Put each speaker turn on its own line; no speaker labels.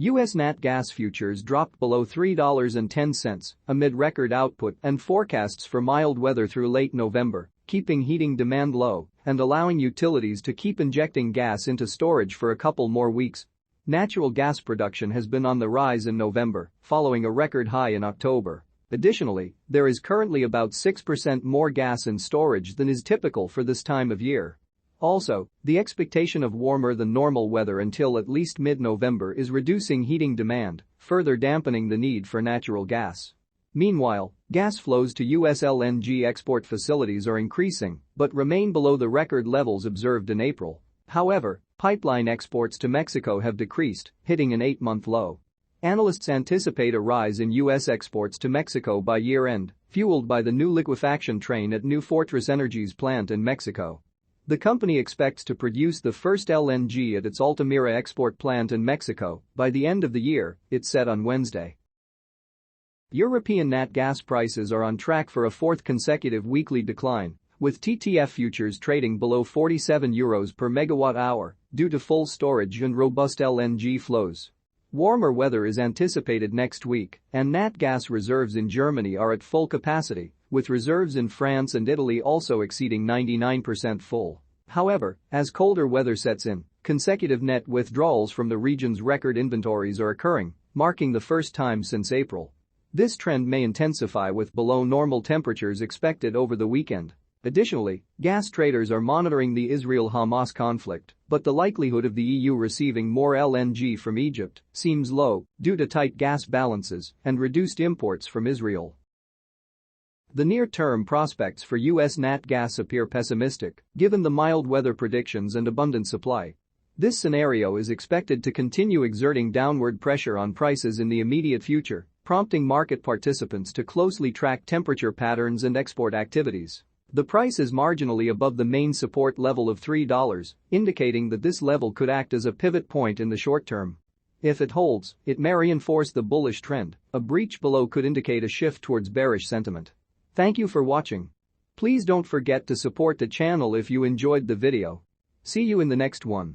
U.S. nat gas futures dropped below $3.10 amid record output and forecasts for mild weather through late November, keeping heating demand low and allowing utilities to keep injecting gas into storage for a couple more weeks. Natural gas production has been on the rise in November, following a record high in October. Additionally, there is currently about 6% more gas in storage than is typical for this time of year. Also, the expectation of warmer than normal weather until at least mid-November is reducing heating demand, further dampening the need for natural gas. Meanwhile, gas flows to U.S. LNG export facilities are increasing but remain below the record levels observed in April. However, pipeline exports to Mexico have decreased, hitting an 8-month low. Analysts anticipate a rise in U.S. exports to Mexico by year-end, fueled by the new liquefaction train at New Fortress Energy's plant in Mexico. The company expects to produce the first LNG at its Altamira export plant in Mexico by the end of the year, it said on Wednesday. European nat gas prices are on track for a fourth consecutive weekly decline, with TTF futures trading below €47 per megawatt-hour due to full storage and robust LNG flows. Warmer weather is anticipated next week, and nat gas reserves in Germany are at full capacity, with reserves in France and Italy also exceeding 99% full. However, as colder weather sets in, consecutive net withdrawals from the region's record inventories are occurring, marking the first time since April. This trend may intensify with below normal temperatures expected over the weekend. Additionally, gas traders are monitoring the Israel-Hamas conflict, but the likelihood of the EU receiving more LNG from Egypt seems low due to tight gas balances and reduced imports from Israel. The near-term prospects for U.S. nat gas appear pessimistic, given the mild weather predictions and abundant supply. This scenario is expected to continue exerting downward pressure on prices in the immediate future, prompting market participants to closely track temperature patterns and export activities. The price is marginally above the main support level of $3, indicating that this level could act as a pivot point in the short term. If it holds, it may reinforce the bullish trend. A breach below could indicate a shift towards bearish sentiment. Thank you for watching. Please don't forget to support the channel if you enjoyed the video. See you in the next one.